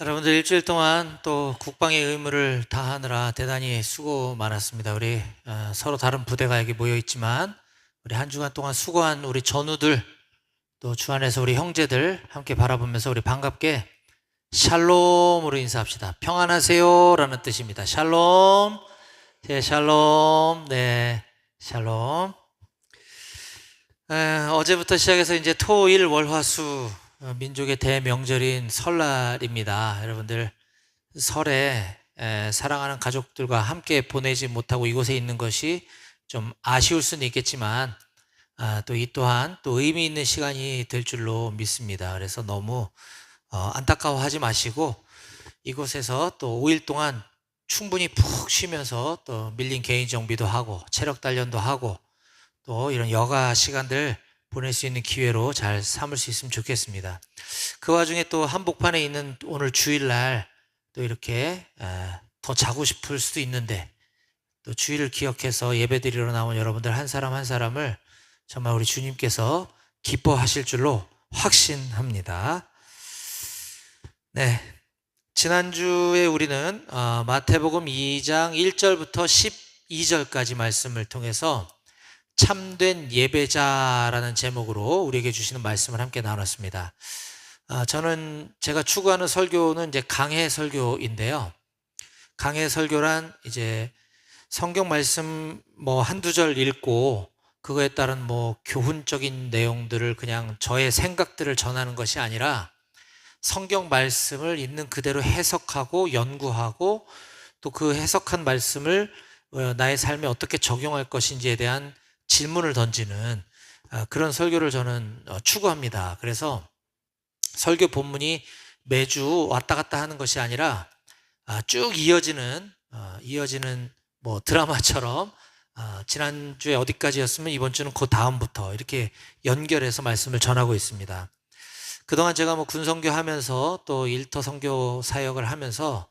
여러분들 일주일 동안 또 국방의 의무를 다하느라 대단히 수고 많았습니다. 우리 서로 다른 부대가 여기 모여 있지만 우리 한 주간 동안 수고한 우리 전우들, 또 주 안에서 우리 형제들 함께 바라보면서 우리 반갑게 샬롬으로 인사합시다. 평안하세요 라는 뜻입니다. 샬롬. 네, 샬롬. 네, 샬롬. 어제부터 시작해서 이제 토, 일, 월, 화, 수 민족의 대명절인 설날입니다. 여러분들 설에 사랑하는 가족들과 함께 보내지 못하고 이곳에 있는 것이 좀 아쉬울 수는 있겠지만 또 이 또한 또 의미 있는 시간이 될 줄로 믿습니다. 그래서 너무 안타까워하지 마시고 이곳에서 또 5일 동안 충분히 푹 쉬면서 또 밀린 개인 정비도 하고 체력 단련도 하고 또 이런 여가 시간들 보낼 수 있는 기회로 잘 삼을 수 있으면 좋겠습니다. 그 와중에 또 한복판에 있는 오늘 주일날 또 이렇게 더 자고 싶을 수도 있는데 또 주일을 기억해서 예배드리러 나온 여러분들 한 사람 한 사람을 정말 우리 주님께서 기뻐하실 줄로 확신합니다. 네, 지난주에 우리는 마태복음 2장 1절부터 12절까지 말씀을 통해서 참된 예배자라는 제목으로 우리에게 주시는 말씀을 함께 나눴습니다. 저는 제가 추구하는 설교는 이제 강해 설교인데요. 강해 설교란 이제 성경 말씀 뭐 한두 절 읽고 그거에 따른 뭐 교훈적인 내용들을 그냥 저의 생각들을 전하는 것이 아니라 성경 말씀을 있는 그대로 해석하고 연구하고 또 그 해석한 말씀을 나의 삶에 어떻게 적용할 것인지에 대한 질문을 던지는 그런 설교를 저는 추구합니다. 그래서 설교 본문이 매주 왔다 갔다 하는 것이 아니라 쭉 이어지는 뭐 드라마처럼 지난주에 어디까지였으면 이번 주는 그 다음부터 이렇게 연결해서 말씀을 전하고 있습니다. 그동안 제가 뭐 군선교 하면서 또 일터 선교 사역을 하면서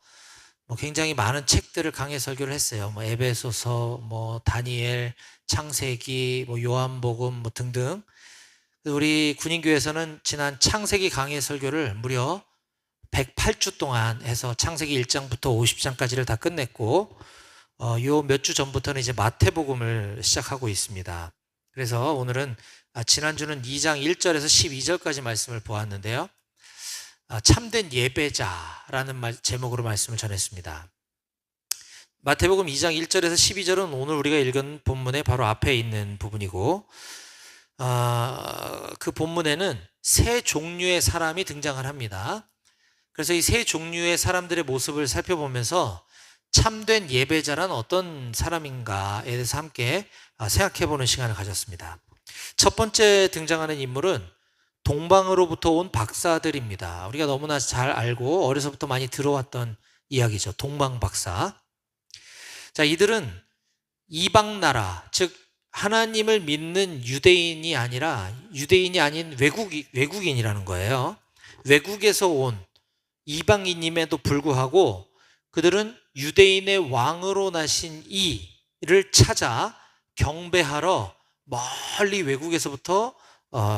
뭐 굉장히 많은 책들을 강해 설교를 했어요. 뭐 에베소서, 뭐 다니엘, 창세기, 뭐 요한복음 뭐 등등. 우리 군인교회에서는 지난 창세기 강해 설교를 무려 108주 동안 해서 창세기 1장부터 50장까지를 다 끝냈고 요 몇 주 전부터는 이제 마태복음을 시작하고 있습니다. 그래서 오늘은 지난주는 2장 1절에서 12절까지 말씀을 보았는데요. 참된 예배자라는 제목으로 말씀을 전했습니다. 마태복음 2장 1절에서 12절은 오늘 우리가 읽은 본문의 바로 앞에 있는 부분이고 그 본문에는 세 종류의 사람이 등장을 합니다. 그래서 이 세 종류의 사람들의 모습을 살펴보면서 참된 예배자란 어떤 사람인가에 대해서 함께 생각해보는 시간을 가졌습니다. 첫 번째 등장하는 인물은 동방으로부터 온 박사들입니다. 우리가 너무나 잘 알고 어려서부터 많이 들어왔던 이야기죠. 동방 박사. 자, 이들은 이방 나라, 즉 하나님을 믿는 유대인이 아닌 외국인이라는 거예요. 외국에서 온 이방인임에도 불구하고 그들은 유대인의 왕으로 나신 이를 찾아 경배하러 멀리 외국에서부터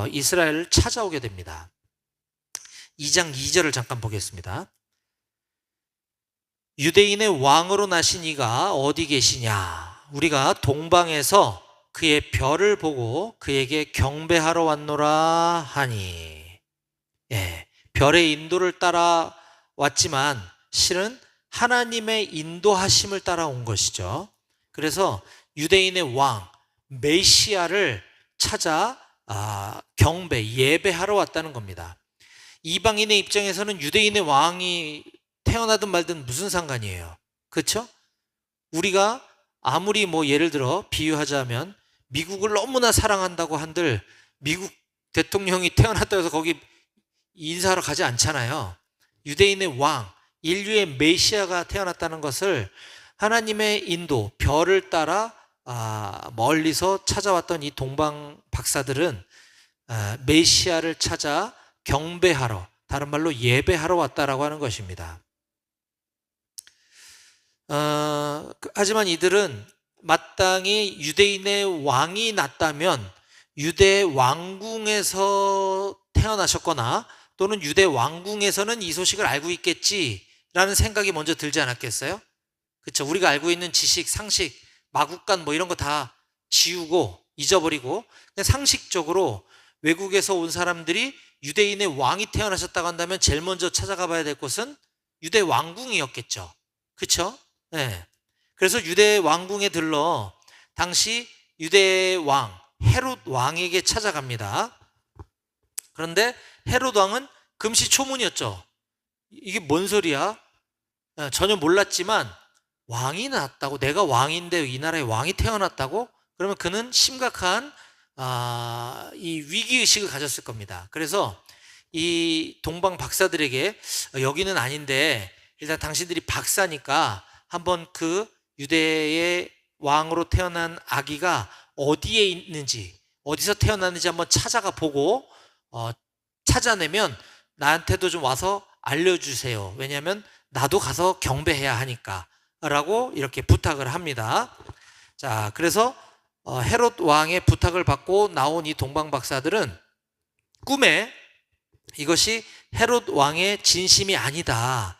이스라엘을 찾아오게 됩니다. 2장 2절을 잠깐 보겠습니다. 유대인의 왕으로 나신 이가 어디 계시냐? 우리가 동방에서 그의 별을 보고 그에게 경배하러 왔노라 하니. 예, 별의 인도를 따라왔지만 실은 하나님의 인도하심을 따라온 것이죠. 그래서 유대인의 왕 메시아를 찾아 경배, 예배하러 왔다는 겁니다. 이방인의 입장에서는 유대인의 왕이 태어나든 말든 무슨 상관이에요. 그렇죠? 우리가 아무리 뭐 예를 들어 비유하자면 미국을 너무나 사랑한다고 한들 미국 대통령이 태어났다고 해서 거기 인사하러 가지 않잖아요. 유대인의 왕, 인류의 메시아가 태어났다는 것을 하나님의 인도, 별을 따라 멀리서 찾아왔던 이 동방 박사들은 메시아를 찾아 경배하러, 다른 말로 예배하러 왔다라고 하는 것입니다. 하지만 이들은 마땅히 유대인의 왕이 났다면 유대 왕궁에서 태어나셨거나 또는 유대 왕궁에서는 이 소식을 알고 있겠지라는 생각이 먼저 들지 않았겠어요? 그렇죠? 우리가 알고 있는 지식, 상식, 마국간 뭐 이런 거 다 지우고 잊어버리고 그냥 상식적으로 외국에서 온 사람들이 유대인의 왕이 태어나셨다고 한다면 제일 먼저 찾아가 봐야 될 곳은 유대 왕궁이었겠죠. 그렇죠? 네. 그래서 유대 왕궁에 들러 당시 유대 왕 헤롯 왕에게 찾아갑니다. 그런데 헤롯 왕은 금시초문이었죠. 이게 뭔 소리야? 전혀 몰랐지만 왕이 났다고, 내가 왕인데 이 나라에 왕이 태어났다고? 그러면 그는 심각한 이 위기의식을 가졌을 겁니다. 그래서 이 동방 박사들에게 여기는 아닌데 일단 당신들이 박사니까 한번 그 유대의 왕으로 태어난 아기가 어디에 있는지, 어디서 태어났는지 한번 찾아가 보고 찾아내면 나한테도 좀 와서 알려주세요. 왜냐하면 나도 가서 경배해야 하니까 라고 이렇게 부탁을 합니다. 자, 그래서 헤롯 왕의 부탁을 받고 나온 이 동방 박사들은 꿈에 이것이 헤롯 왕의 진심이 아니다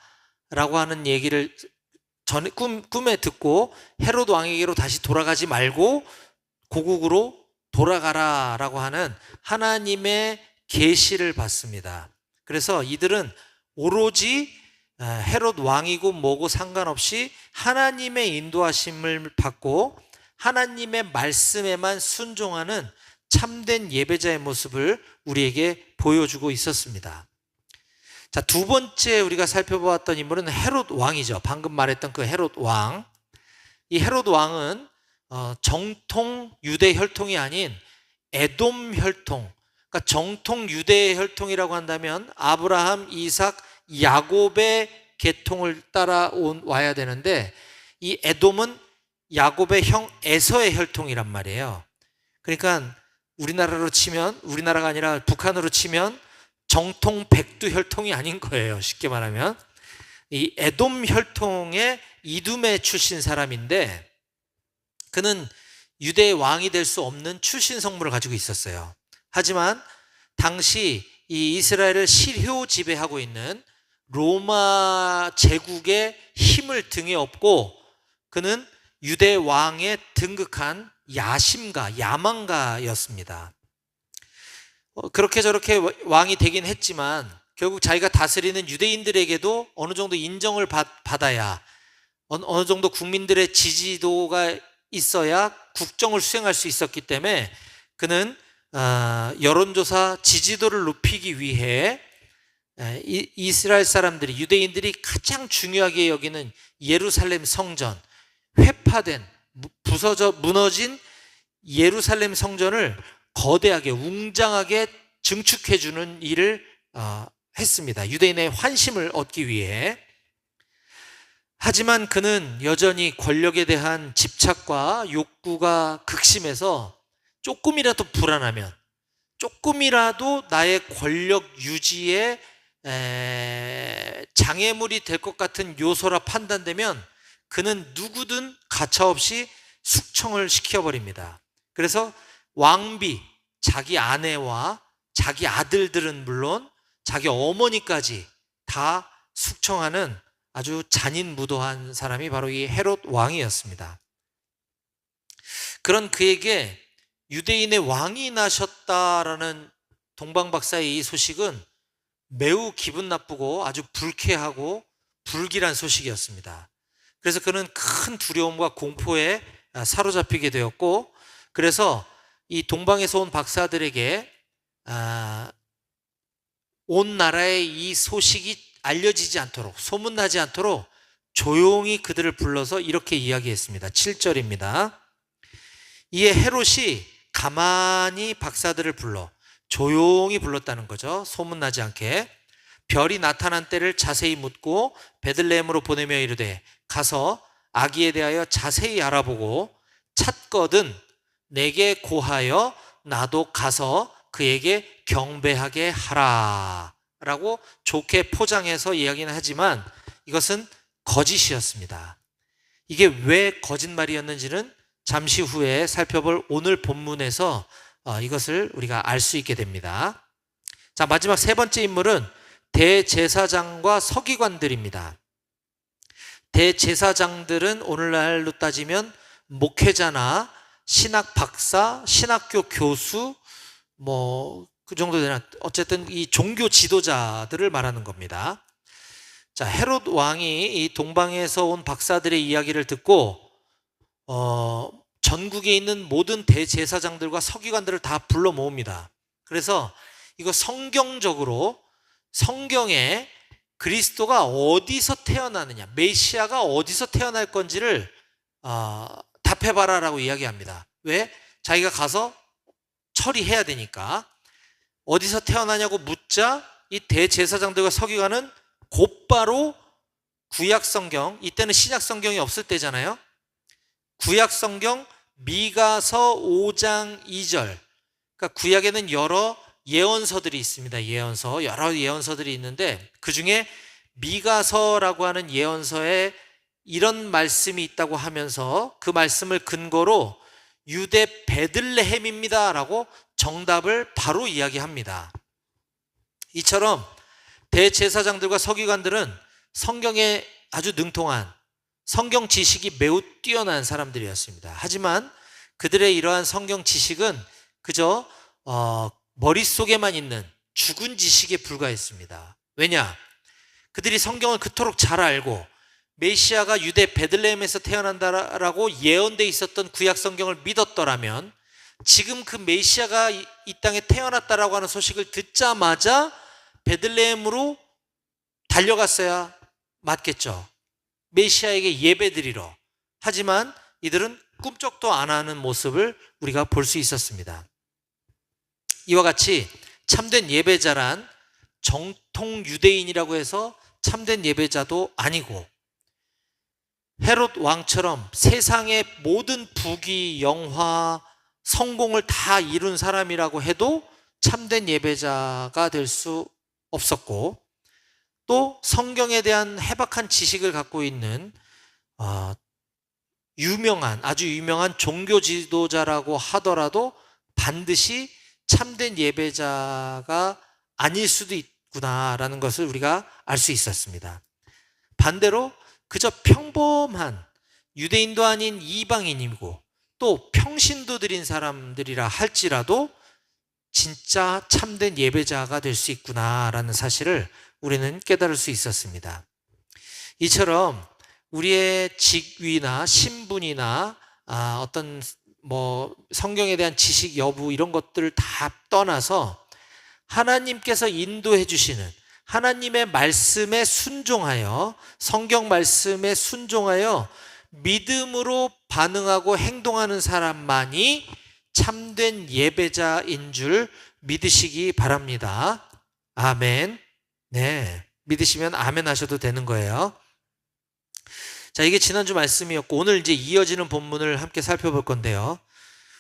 라고 하는 얘기를 꿈에 듣고 헤롯 왕에게로 다시 돌아가지 말고 고국으로 돌아가라 라고 하는 하나님의 계시를 받습니다. 그래서 이들은 오로지 헤롯 왕이고 뭐고 상관없이 하나님의 인도하심을 받고 하나님의 말씀에만 순종하는 참된 예배자의 모습을 우리에게 보여주고 있었습니다. 자, 두 번째 우리가 살펴보았던 인물은 헤롯 왕이죠. 방금 말했던 그 헤롯 왕. 이 헤롯 왕은 정통 유대 혈통이 아닌 에돔 혈통, 그러니까 정통 유대 혈통이라고 한다면 아브라함, 이삭, 야곱의 계통을 와야 되는데 이 에돔은 야곱의 형 에서의 혈통이란 말이에요. 그러니까 우리나라로 치면, 우리나라가 아니라 북한으로 치면 정통 백두 혈통이 아닌 거예요. 쉽게 말하면 이 에돔 혈통의 이두메 출신 사람인데 그는 유대의 왕이 될 수 없는 출신 성분을 가지고 있었어요. 하지만 당시 이 이스라엘을 실효 지배하고 있는 로마 제국의 힘을 등에 업고 그는 유대 왕에 등극한 야심가, 야망가였습니다. 그렇게 저렇게 왕이 되긴 했지만 결국 자기가 다스리는 유대인들에게도 어느 정도 인정을 받아야, 어느 정도 국민들의 지지도가 있어야 국정을 수행할 수 있었기 때문에 그는 여론조사 지지도를 높이기 위해 이스라엘 사람들이, 유대인들이 가장 중요하게 여기는 예루살렘 성전, 회파된, 무너진 예루살렘 성전을 거대하게, 웅장하게 증축해주는 일을 했습니다. 유대인의 환심을 얻기 위해. 하지만 그는 여전히 권력에 대한 집착과 욕구가 극심해서 조금이라도 불안하면, 조금이라도 나의 권력 유지에 장애물이 될 것 같은 요소라 판단되면 그는 누구든 가차없이 숙청을 시켜버립니다. 그래서 왕비, 자기 아내와 자기 아들들은 물론 자기 어머니까지 다 숙청하는 아주 잔인무도한 사람이 바로 이 헤롯 왕이었습니다. 그런 그에게 유대인의 왕이 나셨다라는 동방박사의 이 소식은 매우 기분 나쁘고 아주 불쾌하고 불길한 소식이었습니다. 그래서 그는 큰 두려움과 공포에 사로잡히게 되었고, 그래서 이 동방에서 온 박사들에게 온 나라에 이 소식이 알려지지 않도록, 소문나지 않도록 조용히 그들을 불러서 이렇게 이야기했습니다. 7절입니다. 이에 헤롯이 가만히 박사들을 불러 조용히 불렀다는 거죠. 소문나지 않게. 별이 나타난 때를 자세히 묻고 베들레헴으로 보내며 이르되 가서 아기에 대하여 자세히 알아보고 찾거든 내게 고하여 나도 가서 그에게 경배하게 하라 라고 좋게 포장해서 이야기는 하지만 이것은 거짓이었습니다. 이게 왜 거짓말이었는지는 잠시 후에 살펴볼 오늘 본문에서 이것을 우리가 알 수 있게 됩니다. 자, 마지막 세 번째 인물은 대제사장과 서기관들입니다. 대제사장들은 오늘날로 따지면 목회자나 신학 박사, 신학교 교수, 그 정도 되나, 어쨌든 이 종교 지도자들을 말하는 겁니다. 자, 헤롯 왕이 이 동방에서 온 박사들의 이야기를 듣고 전국에 있는 모든 대제사장들과 서기관들을 다 불러 모읍니다. 그래서 이거 성경적으로 성경에 그리스도가 어디서 태어나느냐, 메시아가 어디서 태어날 건지를 답해봐라라고 이야기합니다. 왜? 자기가 가서 처리해야 되니까. 어디서 태어나냐고 묻자 이 대제사장들과 서기관은 곧바로 구약성경, 이때는 신약성경이 없을 때잖아요. 구약성경 미가서 5장 2절, 그러니까 구약에는 여러 예언서들이 있습니다. 여러 예언서들이 있는데 그 중에 미가서라고 하는 예언서에 이런 말씀이 있다고 하면서 그 말씀을 근거로 유대 베들레헴입니다 라고 정답을 바로 이야기합니다. 이처럼 대제사장들과 서기관들은 성경에 아주 능통한, 성경 지식이 매우 뛰어난 사람들이었습니다. 하지만 그들의 이러한 성경 지식은 그저 머릿속에만 있는 죽은 지식에 불과했습니다. 왜냐? 그들이 성경을 그토록 잘 알고 메시아가 유대 베들레헴에서 태어난다라고 예언되어 있었던 구약 성경을 믿었더라면 지금 그 메시아가 이 땅에 태어났다라고 하는 소식을 듣자마자 베들레헴으로 달려갔어야 맞겠죠. 메시아에게 예배드리러. 하지만 이들은 꿈쩍도 안 하는 모습을 우리가 볼 수 있었습니다. 이와 같이 참된 예배자란 정통 유대인이라고 해서 참된 예배자도 아니고, 헤롯 왕처럼 세상의 모든 부귀, 영화, 성공을 다 이룬 사람이라고 해도 참된 예배자가 될 수 없었고, 또 성경에 대한 해박한 지식을 갖고 있는 아주 유명한 종교 지도자라고 하더라도 반드시 참된 예배자가 아닐 수도 있구나라는 것을 우리가 알 수 있었습니다. 반대로 그저 평범한 유대인도 아닌 이방인이고 또 평신도 드린 사람들이라 할지라도 진짜 참된 예배자가 될 수 있구나라는 사실을 우리는 깨달을 수 있었습니다. 이처럼 우리의 직위나 신분이나 어떤 성경에 대한 지식 여부 이런 것들을 다 떠나서 하나님께서 인도해 주시는 하나님의 말씀에 순종하여, 성경 말씀에 순종하여 믿음으로 반응하고 행동하는 사람만이 참된 예배자인 줄 믿으시기 바랍니다. 아멘. 네, 믿으시면 아멘 하셔도 되는 거예요. 자, 이게 지난주 말씀이었고 오늘 이제 이어지는 본문을 함께 살펴볼 건데요.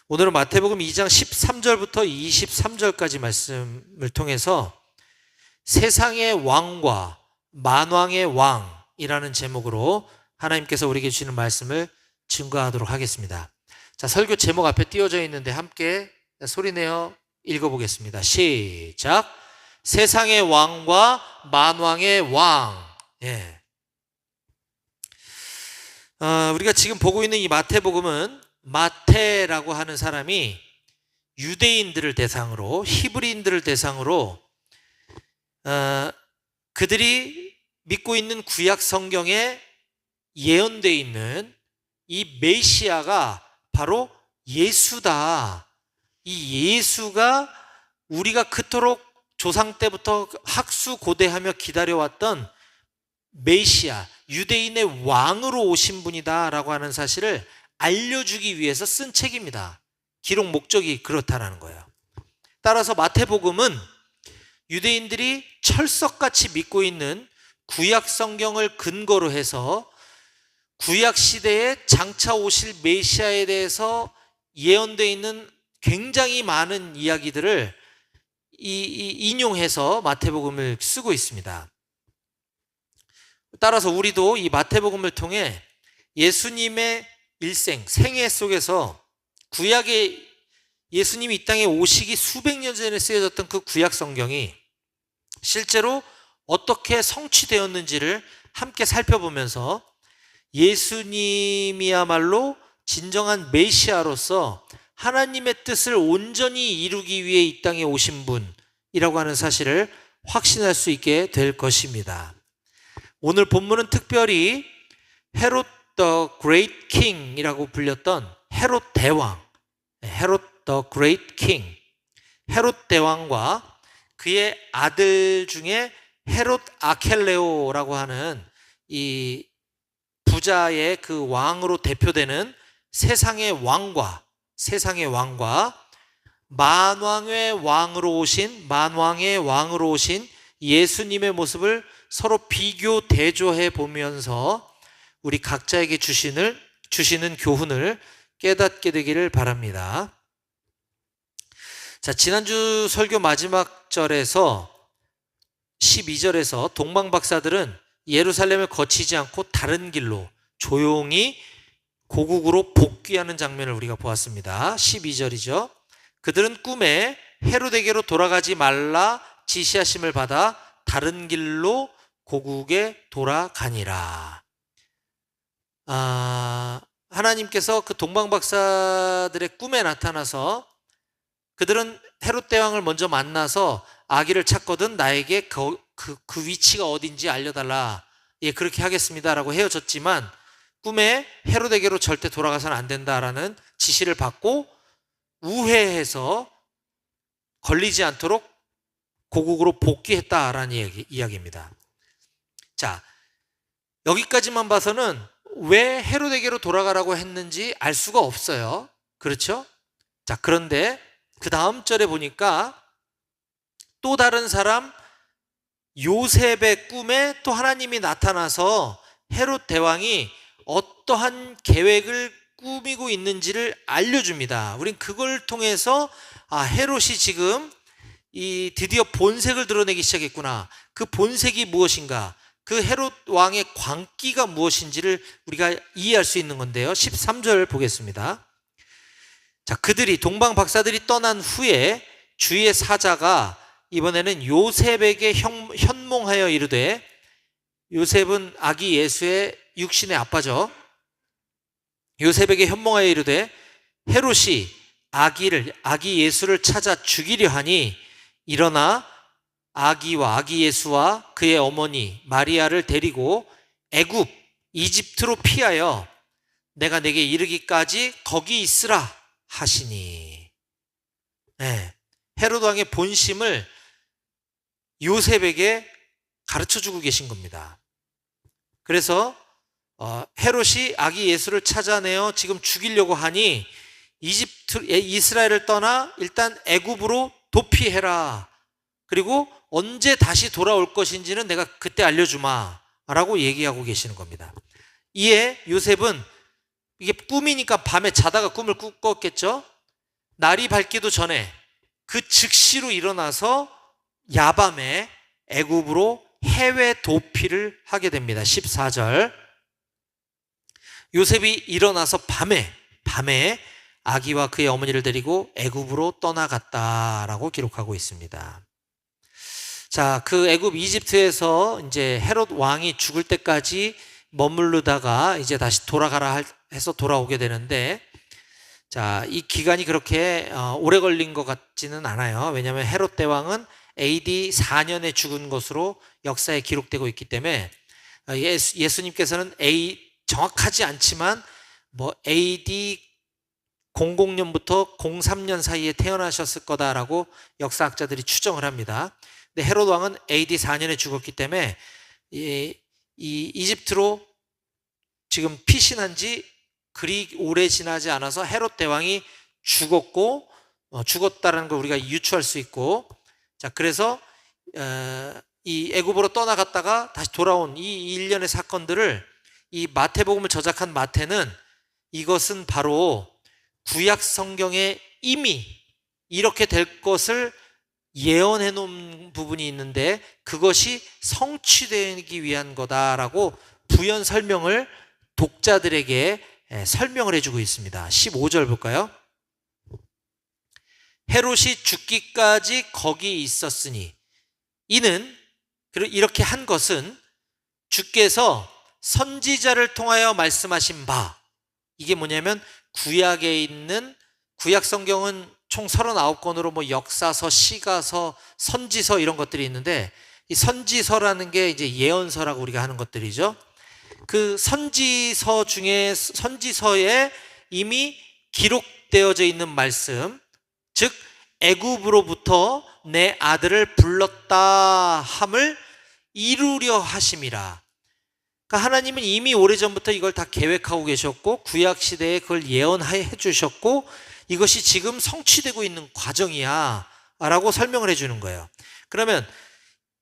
오늘은 마태복음 2장 13절부터 23절까지 말씀을 통해서 세상의 왕과 만왕의 왕이라는 제목으로 하나님께서 우리에게 주시는 말씀을 증거하도록 하겠습니다. 자, 설교 제목 앞에 띄워져 있는데 함께 소리내어 읽어보겠습니다. 시작. 세상의 왕과 만왕의 왕. 예. 우리가 지금 보고 있는 이 마태복음은 마태라고 하는 사람이 유대인들을 대상으로, 히브리인들을 대상으로 그들이 믿고 있는 구약 성경에 예언되어 있는 이 메시아가 바로 예수다. 이 예수가 우리가 그토록 조상 때부터 학수고대하며 기다려왔던 메시아, 유대인의 왕으로 오신 분이다 라고 하는 사실을 알려주기 위해서 쓴 책입니다. 기록 목적이 그렇다라는 거예요. 따라서 마태복음은 유대인들이 철석같이 믿고 있는 구약 성경을 근거로 해서 구약 시대에 장차 오실 메시아에 대해서 예언되어 있는 굉장히 많은 이야기들을 인용해서 마태복음을 쓰고 있습니다. 따라서 우리도 이 마태복음을 통해 예수님의 일생, 생애 속에서 구약의 예수님이 이 땅에 오시기 수백 년 전에 쓰여졌던 그 구약 성경이 실제로 어떻게 성취되었는지를 함께 살펴보면서 예수님이야말로 진정한 메시아로서 하나님의 뜻을 온전히 이루기 위해 이 땅에 오신 분이라고 하는 사실을 확신할 수 있게 될 것입니다. 오늘 본문은 특별히 헤롯 the Great King이라고 불렸던 헤롯 대왕, 헤롯 the Great King, 헤롯 대왕과 그의 아들 중에 헤롯 아켈레오라고 하는 이 부자의 그 왕으로 대표되는 세상의 왕과 만왕의 왕으로 오신 예수님의 모습을 서로 비교 대조해 보면서 우리 각자에게 주시는 교훈을 깨닫게 되기를 바랍니다. 자, 지난주 설교 마지막 절에서 12절에서 동방박사들은 예루살렘을 거치지 않고 다른 길로 조용히 고국으로 복귀하는 장면을 우리가 보았습니다. 12절이죠. 그들은 꿈에 헤로데게로 돌아가지 말라 지시하심을 받아 다른 길로 고국에 돌아가니라. 하나님께서 그 동방박사들의 꿈에 나타나서 그들은 헤롯 대왕을 먼저 만나서 아기를 찾거든 나에게 그 위치가 어딘지 알려달라. 예, 그렇게 하겠습니다라고 헤어졌지만 꿈에 헤로데게로 절대 돌아가서는 안 된다라는 지시를 받고 우회해서 걸리지 않도록 고국으로 복귀했다라는 이야기입니다. 자, 여기까지만 봐서는 왜 헤로데게로 돌아가라고 했는지 알 수가 없어요. 그렇죠? 자, 그런데 그 다음 절에 보니까 또 다른 사람 요셉의 꿈에 또 하나님이 나타나서 헤롯 대왕이 어떠한 계획을 꾸미고 있는지를 알려줍니다. 우린 그걸 통해서 헤롯이 지금 드디어 본색을 드러내기 시작했구나. 그 본색이 무엇인가? 그 헤롯 왕의 광기가 무엇인지를 우리가 이해할 수 있는 건데요. 13절 보겠습니다. 자, 동방 박사들이 떠난 후에 주의 사자가 이번에는 요셉에게 현몽하여 이르되, 요셉은 아기 예수의 육신의 아빠죠. 요셉에게 현몽하여 이르되 헤롯이 아기 예수를 찾아 죽이려 하니 일어나 아기 예수와 그의 어머니 마리아를 데리고 이집트로 피하여 내가 내게 이르기까지 거기 있으라 하시니. 네, 헤롯 왕의 본심을 요셉에게 가르쳐주고 계신 겁니다. 그래서 헤롯이 아기 예수를 찾아내어 지금 죽이려고 하니 이스라엘을 떠나 일단 애굽으로 도피해라. 그리고 언제 다시 돌아올 것인지는 내가 그때 알려주마 라고 얘기하고 계시는 겁니다. 이에 요셉은 이게 꿈이니까 밤에 자다가 꿈을 꿨겠죠. 날이 밝기도 전에 그 즉시로 일어나서 야밤에 애굽으로 해외 도피를 하게 됩니다. 14절. 요셉이 일어나서 밤에 아기와 그의 어머니를 데리고 애굽으로 떠나갔다라고 기록하고 있습니다. 자, 그 애굽 이집트에서 이제 헤롯 왕이 죽을 때까지 머무르다가 이제 다시 돌아가라 해서 돌아오게 되는데, 자, 이 기간이 그렇게 오래 걸린 것 같지는 않아요. 왜냐하면 헤롯 대왕은 AD 4년에 죽은 것으로 역사에 기록되고 있기 때문에 예수님께서는 정확하지 않지만 AD 00년부터 03년 사이에 태어나셨을 거다라고 역사학자들이 추정을 합니다. 근데 헤롯 왕은 AD 4년에 죽었기 때문에 이 이집트로 지금 피신한 지 그리 오래 지나지 않아서 헤롯 대왕이 죽었다라는 걸 우리가 유추할 수 있고, 자, 그래서 이 애굽으로 떠나갔다가 다시 돌아온 이 일련의 사건들을 이 마태복음을 저작한 마태는 이것은 바로 구약 성경에 이미 이렇게 될 것을 예언해 놓은 부분이 있는데 그것이 성취되기 위한 거다라고 부연 설명을 독자들에게 설명을 해주고 있습니다. 15절 볼까요? 헤롯이 죽기까지 거기 있었으니 이는 이렇게 한 것은 주께서 선지자를 통하여 말씀하신 바, 이게 뭐냐면 구약에 있는, 구약 성경은 총 39권으로 뭐 역사서, 시가서, 선지서 이런 것들이 있는데, 이 선지서라는 게 이제 예언서라고 우리가 하는 것들이죠. 그 선지서 중에, 선지서에 이미 기록되어져 있는 말씀, 즉 애굽으로부터 내 아들을 불렀다 함을 이루려 하심이라. 그러니까 하나님은 이미 오래전부터 이걸 다 계획하고 계셨고, 구약 시대에 그걸 예언해 주셨고, 이것이 지금 성취되고 있는 과정이야 라고 설명을 해주는 거예요. 그러면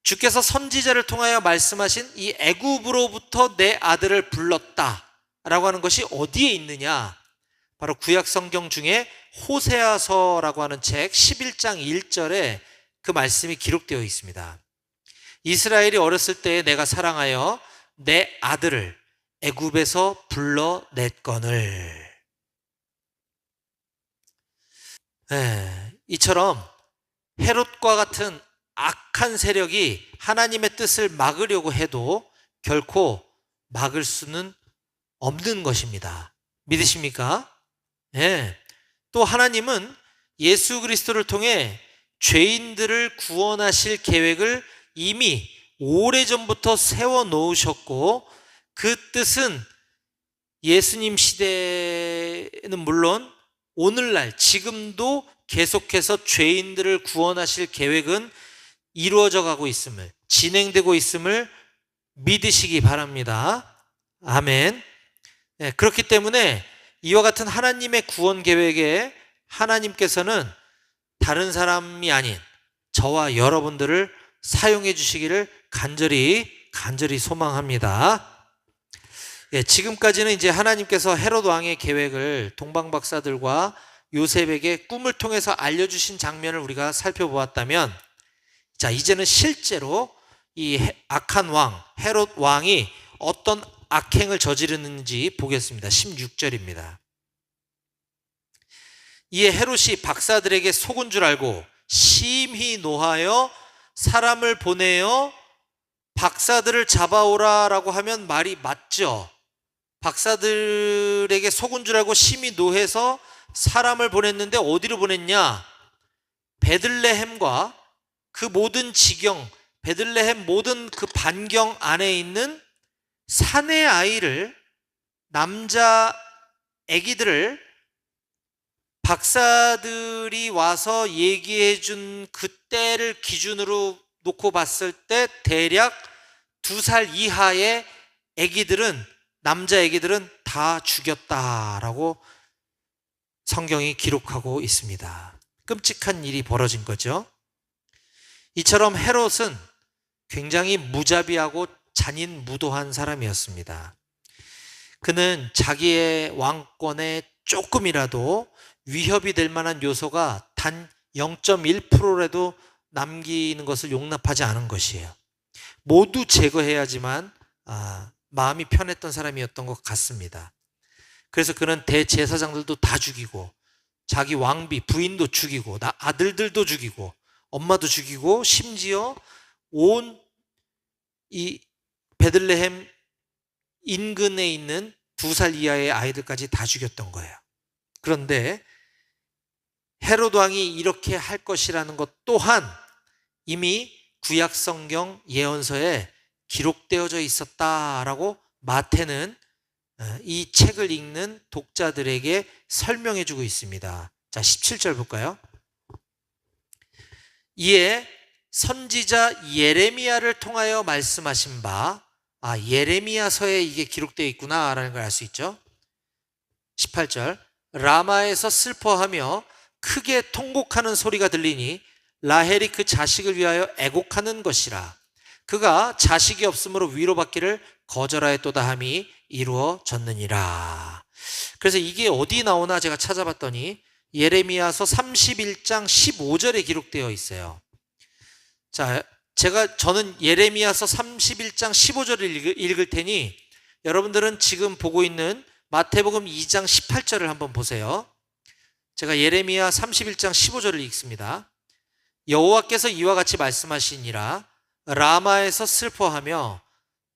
주께서 선지자를 통하여 말씀하신 이 애굽으로부터 내 아들을 불렀다 라고 하는 것이 어디에 있느냐? 바로 구약 성경 중에 호세아서라고 하는 책 11장 1절에 그 말씀이 기록되어 있습니다. 이스라엘이 어렸을 때에 내가 사랑하여 내 아들을 애굽에서 불러냈거늘. 이처럼 헤롯과 같은 악한 세력이 하나님의 뜻을 막으려고 해도 결코 막을 수는 없는 것입니다. 믿으십니까? 또 하나님은 예수 그리스도를 통해 죄인들을 구원하실 계획을 이미 오래전부터 세워놓으셨고, 그 뜻은 예수님 시대는 물론 오늘날 지금도 계속해서 죄인들을 구원하실 계획은 이루어져 가고 있음을, 진행되고 있음을 믿으시기 바랍니다. 아멘. 그렇기 때문에 이와 같은 하나님의 구원 계획에 하나님께서는 다른 사람이 아닌 저와 여러분들을 사용해 주시기를 간절히 소망합니다. 지금까지는 이제 하나님께서 헤롯 왕의 계획을 동방박사들과 요셉에게 꿈을 통해서 알려주신 장면을 우리가 살펴보았다면, 자, 이제는 실제로 이 악한 왕 헤롯 왕이 어떤 악행을 저지르는지 보겠습니다. 16절입니다. 이에 헤롯이 박사들에게 속은 줄 알고 심히 노하여 사람을 보내어 박사들을 잡아오라라고 하면 말이 맞죠. 박사들에게 속은 줄 알고 심히 노해서 사람을 보냈는데 어디로 보냈냐? 베들레헴과 그 모든 지경, 베들레헴 모든 그 반경 안에 있는 사내 아이를, 남자 아기들을 박사들이 와서 얘기해 준 그때를 기준으로 놓고 봤을 때 대략 2살 이하의 아기들은, 남자 아기들은 다 죽였다라고 성경이 기록하고 있습니다. 끔찍한 일이 벌어진 거죠. 이처럼 헤롯은 굉장히 무자비하고 잔인무도한 사람이었습니다. 그는 자기의 왕권에 조금이라도 위협이 될 만한 요소가 단 0.1%라도 남기는 것을 용납하지 않은 것이에요. 모두 제거해야지만 마음이 편했던 사람이었던 것 같습니다. 그래서 그는 대제사장들도 다 죽이고, 자기 왕비, 부인도 죽이고, 아들들도 죽이고, 엄마도 죽이고, 심지어 온 이 베들레헴 인근에 있는 2살 이하의 아이들까지 다 죽였던 거예요. 그런데 헤롯 왕이 이렇게 할 것이라는 것 또한 이미 구약 성경 예언서에 기록되어져 있었다라고 마태는 이 책을 읽는 독자들에게 설명해 주고 있습니다. 자, 17절 볼까요? 이에 선지자 예레미야를 통하여 말씀하신 바, 예레미야서에 이게 기록되어 있구나라는 걸 알 수 있죠. 18절, 라마에서 슬퍼하며 크게 통곡하는 소리가 들리니 라헬이 그 자식을 위하여 애곡하는 것이라. 그가 자식이 없으므로 위로받기를 거절하였도다 함이 이루어졌느니라. 그래서 이게 어디 나오나 제가 찾아봤더니 예레미야서 31장 15절에 기록되어 있어요. 자, 저는 예레미야서 31장 15절을 읽을 테니 여러분들은 지금 보고 있는 마태복음 2장 18절을 한번 보세요. 제가 예레미야 31장 15절을 읽습니다. 여호와께서 이와 같이 말씀하시니라. 라마에서 슬퍼하며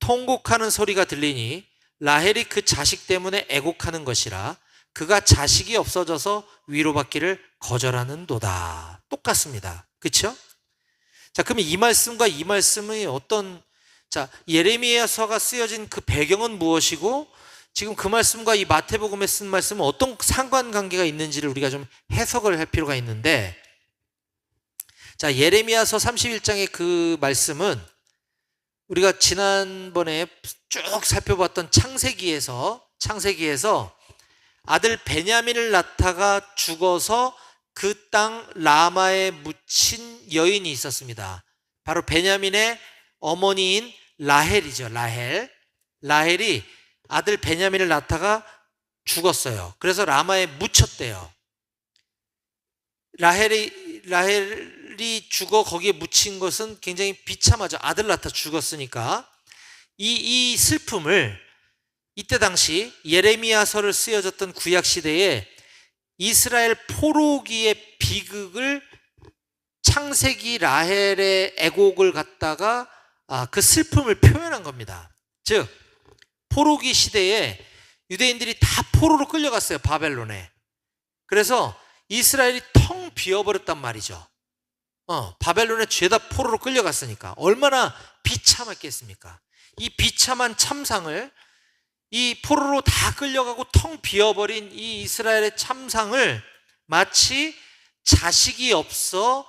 통곡하는 소리가 들리니 라헬이 그 자식 때문에 애곡하는 것이라. 그가 자식이 없어져서 위로받기를 거절하는도다. 똑같습니다. 그렇죠? 자, 그러면 이 말씀과 이 말씀의 예레미야서가 쓰여진 그 배경은 무엇이고, 지금 그 말씀과 이 마태복음에 쓴 말씀은 어떤 상관관계가 있는지를 우리가 좀 해석을 할 필요가 있는데, 자, 예레미야서 31장의 그 말씀은 우리가 지난번에 쭉 살펴봤던 창세기에서 아들 베냐민을 낳다가 죽어서 그 땅 라마에 묻힌 여인이 있었습니다. 바로 베냐민의 어머니인 라헬이죠. 라헬이 아들 베냐민을 낳다가 죽었어요. 그래서 라마에 묻혔대요. 라헬이 죽어 거기에 묻힌 것은 굉장히 비참하죠. 아들 낳다 죽었으니까. 이 슬픔을 이때 당시 예레미야서를 쓰여졌던 구약 시대에 이스라엘 포로기의 비극을 창세기 라헬의 애곡을 갖다가 그 슬픔을 표현한 겁니다. 즉 포로기 시대에 유대인들이 다 포로로 끌려갔어요. 바벨론에. 그래서 이스라엘이 텅 비어버렸단 말이죠. 바벨론에 죄다 포로로 끌려갔으니까 얼마나 비참했겠습니까? 이 비참한 참상을, 이 포로로 다 끌려가고 텅 비어버린 이 이스라엘의 참상을 마치 자식이 없어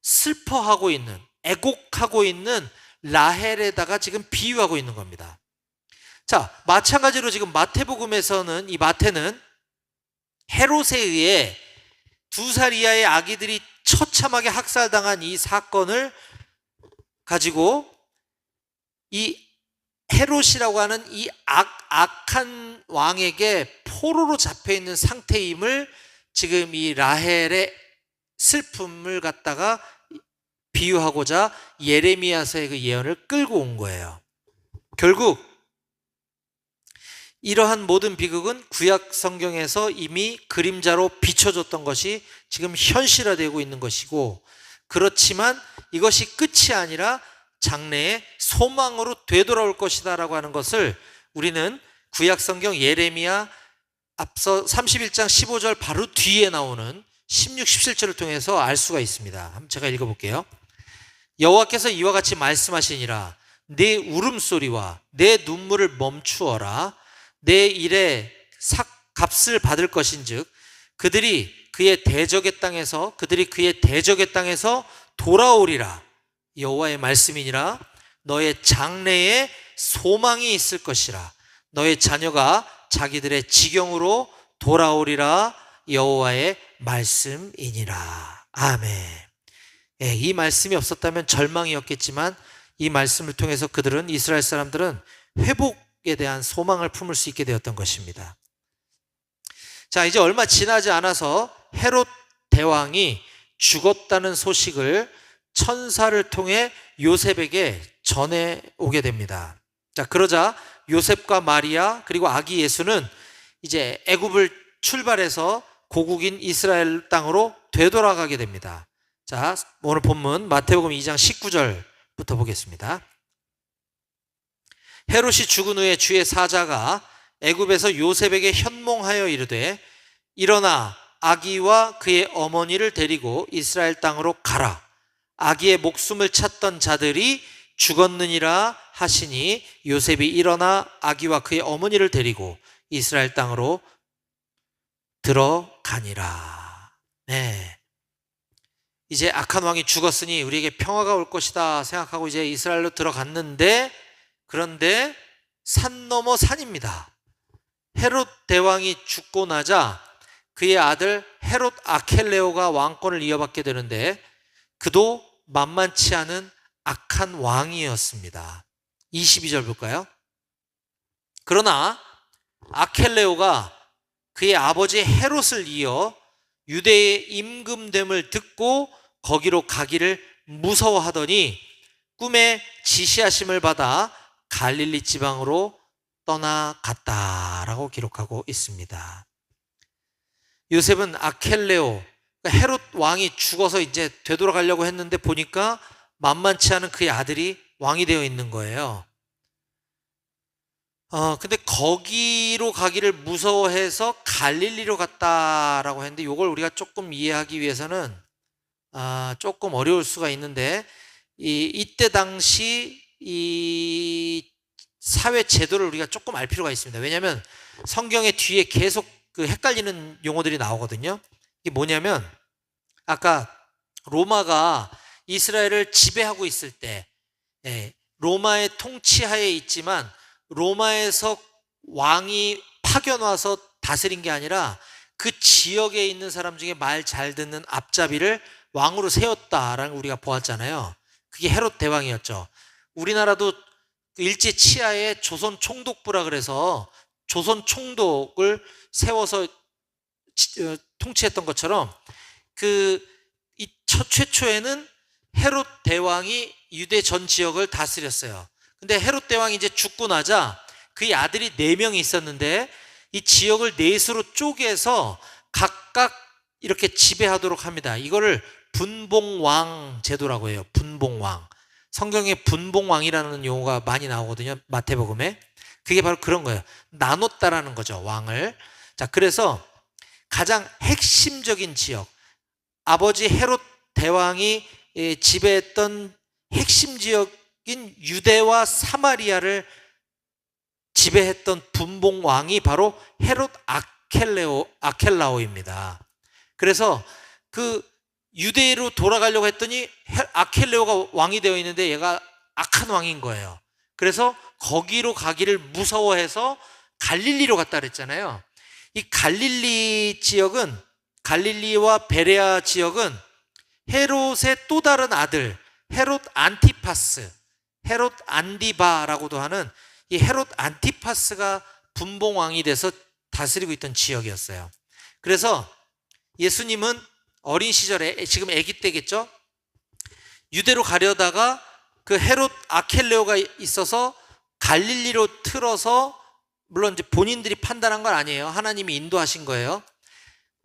슬퍼하고 있는, 애곡하고 있는 라헬에다가 지금 비유하고 있는 겁니다. 자, 마찬가지로 지금 마태복음에서는, 이 마태는 헤롯에 의해 2살 이하의 아기들이 처참하게 학살당한 이 사건을 가지고 이 헤롯이라고 하는 이 악한 왕에게 포로로 잡혀있는 상태임을 지금 이 라헬의 슬픔을 갖다가 비유하고자 예레미야서의 그 예언을 끌고 온 거예요. 결국 이러한 모든 비극은 구약 성경에서 이미 그림자로 비춰졌던 것이 지금 현실화되고 있는 것이고, 그렇지만 이것이 끝이 아니라 장래의 소망으로 되돌아올 것이다 라고 하는 것을 우리는 구약 성경 예레미야 앞서 31장 15절 바로 뒤에 나오는 16, 17절을 통해서 알 수가 있습니다. 한번 제가 읽어볼게요. 여호와께서 이와 같이 말씀하시니라. 내 울음소리와 내 눈물을 멈추어라. 내 일에 값을 받을 것인즉 그들이 그의 대적의 땅에서 돌아오리라. 여호와의 말씀이니라. 너의 장래에 소망이 있을 것이라. 너의 자녀가 자기들의 지경으로 돌아오리라. 여호와의 말씀이니라. 아멘. 이 말씀이 없었다면 절망이었겠지만 이 말씀을 통해서 이스라엘 사람들은 회복에 대한 소망을 품을 수 있게 되었던 것입니다. 자, 이제 얼마 지나지 않아서 헤롯 대왕이 죽었다는 소식을 천사를 통해 요셉에게 전해오게 됩니다. 자, 그러자 요셉과 마리아 그리고 아기 예수는 이제 애굽을 출발해서 고국인 이스라엘 땅으로 되돌아가게 됩니다. 자, 오늘 본문 마태복음 2장 19절부터 보겠습니다. 헤롯이 죽은 후에 주의 사자가 애굽에서 요셉에게 현몽하여 이르되 일어나 아기와 그의 어머니를 데리고 이스라엘 땅으로 가라. 아기의 목숨을 찾던 자들이 죽었느니라 하시니 요셉이 일어나 아기와 그의 어머니를 데리고 이스라엘 땅으로 들어가니라. 네. 이제 악한 왕이 죽었으니 우리에게 평화가 올 것이다 생각하고 이제 이스라엘로 들어갔는데, 그런데 산 넘어 산입니다. 헤롯 대왕이 죽고 나자 그의 아들 헤롯 아켈레오가 왕권을 이어받게 되는데 그도 만만치 않은 악한 왕이었습니다. 22절 볼까요? 그러나 아켈레오가 그의 아버지 헤롯을 이어 유대의 임금됨을 듣고 거기로 가기를 무서워하더니 꿈에 지시하심을 받아 갈릴리 지방으로 떠나갔다라고 기록하고 있습니다. 요셉은 아켈레오, 헤롯 왕이 죽어서 이제 되돌아가려고 했는데 보니까 만만치 않은 그의 아들이 왕이 되어 있는 거예요. 근데 거기로 가기를 무서워해서 갈릴리로 갔다라고 했는데, 이걸 우리가 조금 이해하기 위해서는 조금 어려울 수가 있는데, 이때 당시 이 사회 제도를 우리가 조금 알 필요가 있습니다. 왜냐하면 성경의 뒤에 계속 그 헷갈리는 용어들이 나오거든요. 이게 뭐냐면, 아까 로마가 이스라엘을 지배하고 있을 때, 로마의 통치하에 있지만 로마에서 왕이 파견 와서 다스린 게 아니라 그 지역에 있는 사람 중에 말 잘 듣는 앞잡이를 왕으로 세웠다라는 걸 우리가 보았잖아요. 그게 헤롯 대왕이었죠. 우리나라도 일제 치하에 조선 총독부라 그래서 조선 총독을 세워서 통치했던 것처럼, 최초에는 헤롯 대왕이 유대 전 지역을 다스렸어요. 근데 헤롯 대왕이 이제 죽고 나자 그의 아들이 4명이 있었는데, 이 지역을 넷으로 쪼개서 각각 이렇게 지배하도록 합니다. 이거를 분봉왕 제도라고 해요. 분봉왕. 성경에 분봉왕이라는 용어가 많이 나오거든요. 마태복음에. 그게 바로 그런 거예요. 나눴다라는 거죠, 왕을. 자, 그래서 가장 핵심적인 지역, 아버지 헤롯 대왕이 지배했던 핵심 지역인 유대와 사마리아를 지배했던 분봉왕이 바로 헤롯 아켈라오입니다. 그래서 그 유대로 돌아가려고 했더니 아켈레오가 왕이 되어 있는데 얘가 악한 왕인 거예요. 그래서 거기로 가기를 무서워해서 갈릴리로 갔다 그랬잖아요. 이 갈릴리 지역은, 갈릴리와 베레아 지역은 헤롯의 또 다른 아들 헤롯 안티파스, 헤롯 안디바라고도 하는 이 헤롯 안티파스가 분봉왕이 돼서 다스리고 있던 지역이었어요. 그래서 예수님은 어린 시절에, 지금 아기 때겠죠? 유대로 가려다가 그 헤롯 아켈레오가 있어서 갈릴리로 틀어서, 물론 이제 본인들이 판단한 건 아니에요. 하나님이 인도하신 거예요.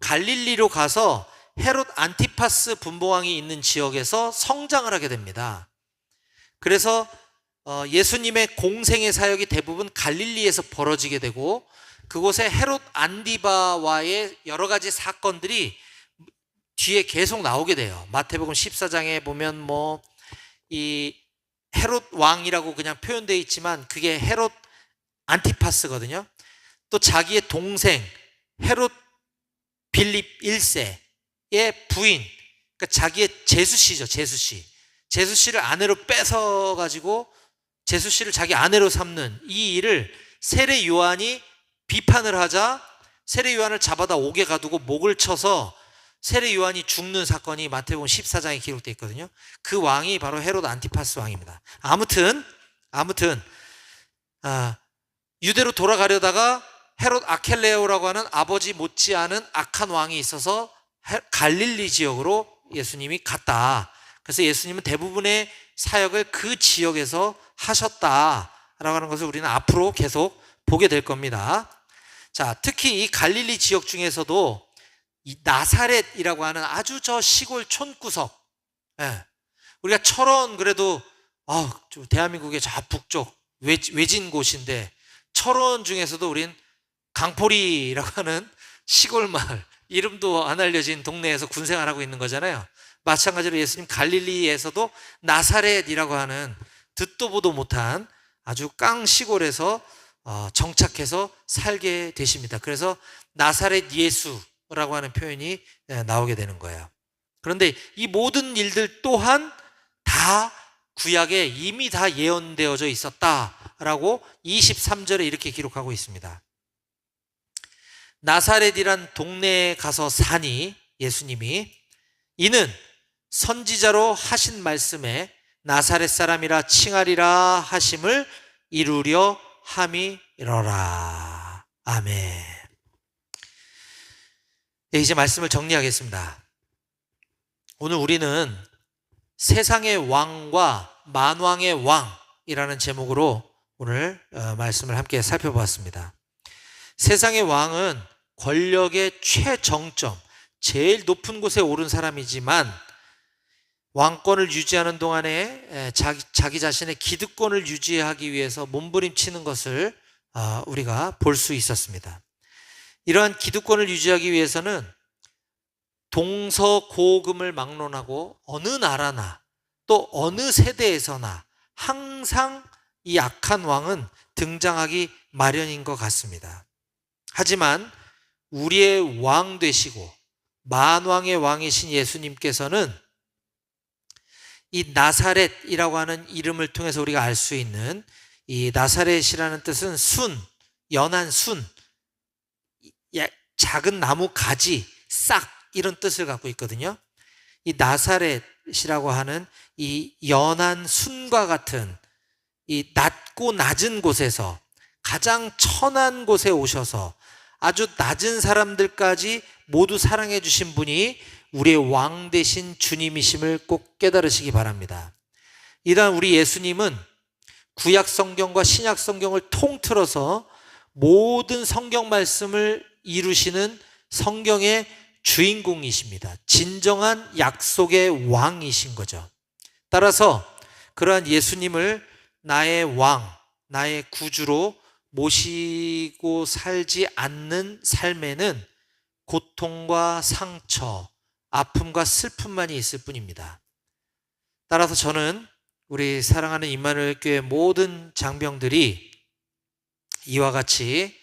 갈릴리로 가서 헤롯 안티파스 분봉왕이 있는 지역에서 성장을 하게 됩니다. 그래서 예수님의 공생의 사역이 대부분 갈릴리에서 벌어지게 되고, 그곳에 헤롯 안디바와의 여러 가지 사건들이 뒤에 계속 나오게 돼요. 마태복음 14장에 보면 이 헤롯 왕이라고 그냥 표현되어 있지만 그게 헤롯 안티파스거든요. 또 자기의 동생 헤롯 빌립 1세의 부인, 그러니까 자기의 제수씨죠. 제수씨를 아내로 뺏어가지고 제수씨를 자기 아내로 삼는 이 일을 세례 요한이 비판을 하자, 세례 요한을 잡아다 옥에 가두고 목을 쳐서 세례 요한이 죽는 사건이 마태복음 14장에 기록되어 있거든요. 그 왕이 바로 헤롯 안티파스 왕입니다. 아무튼 유대로 돌아가려다가 헤롯 아켈레오라고 하는 아버지 못지않은 악한 왕이 있어서 갈릴리 지역으로 예수님이 갔다. 그래서 예수님은 대부분의 사역을 그 지역에서 하셨다라고 하는 것을 우리는 앞으로 계속 보게 될 겁니다. 자, 특히 이 갈릴리 지역 중에서도 이 나사렛이라고 하는 아주 저 시골 촌구석, 우리가 철원, 그래도 대한민국의 저 북쪽 외진 곳인데, 철원 중에서도 우린 강포리라고 하는 시골 마을, 이름도 안 알려진 동네에서 군생활하고 있는 거잖아요. 마찬가지로 예수님 갈릴리에서도 나사렛이라고 하는 듣도 보도 못한 아주 깡 시골에서 정착해서 살게 되십니다. 그래서 나사렛 예수라고 하는 표현이 나오게 되는 거예요. 그런데 이 모든 일들 또한 다 구약에 이미 다 예언되어져 있었다라고 23절에 이렇게 기록하고 있습니다. 나사렛이란 동네에 가서 사니 예수님이, 이는 선지자로 하신 말씀에 나사렛 사람이라 칭하리라 하심을 이루려 함이로라. 아멘. 이제 말씀을 정리하겠습니다. 오늘 우리는 세상의 왕과 만왕의 왕이라는 제목으로 오늘 말씀을 함께 살펴보았습니다. 세상의 왕은 권력의 최정점, 제일 높은 곳에 오른 사람이지만 왕권을 유지하는 동안에 자기 자신의 기득권을 유지하기 위해서 몸부림치는 것을 우리가 볼 수 있었습니다. 이러한 기득권을 유지하기 위해서는 동서고금을 막론하고 어느 나라나 또 어느 세대에서나 항상 이 악한 왕은 등장하기 마련인 것 같습니다. 하지만 우리의 왕 되시고 만왕의 왕이신 예수님께서는 이 나사렛이라고 하는 이름을 통해서 우리가 알 수 있는 이 나사렛이라는 뜻은 순, 연한 순, 작은 나무 가지, 싹 이런 뜻을 갖고 있거든요. 이 나사렛이라고 하는 이 연한 순과 같은 이 낮고 낮은 곳에서 가장 천한 곳에 오셔서 아주 낮은 사람들까지 모두 사랑해 주신 분이 우리의 왕 되신 주님이심을 꼭 깨달으시기 바랍니다. 이런 우리 예수님은 구약 성경과 신약 성경을 통틀어서 모든 성경 말씀을 이루시는 성경의 주인공이십니다. 진정한 약속의 왕이신 거죠. 따라서 그러한 예수님을 나의 왕, 나의 구주로 모시고 살지 않는 삶에는 고통과 상처, 아픔과 슬픔만이 있을 뿐입니다. 따라서 저는 우리 사랑하는 임마누엘 교회 모든 장병들이 이와 같이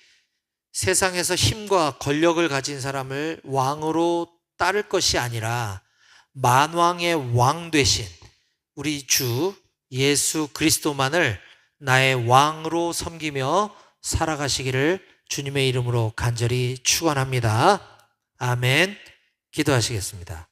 세상에서 힘과 권력을 가진 사람을 왕으로 따를 것이 아니라 만왕의 왕 되신 우리 주 예수 그리스도만을 나의 왕으로 섬기며 살아가시기를 주님의 이름으로 간절히 축원합니다. 아멘. 기도하시겠습니다.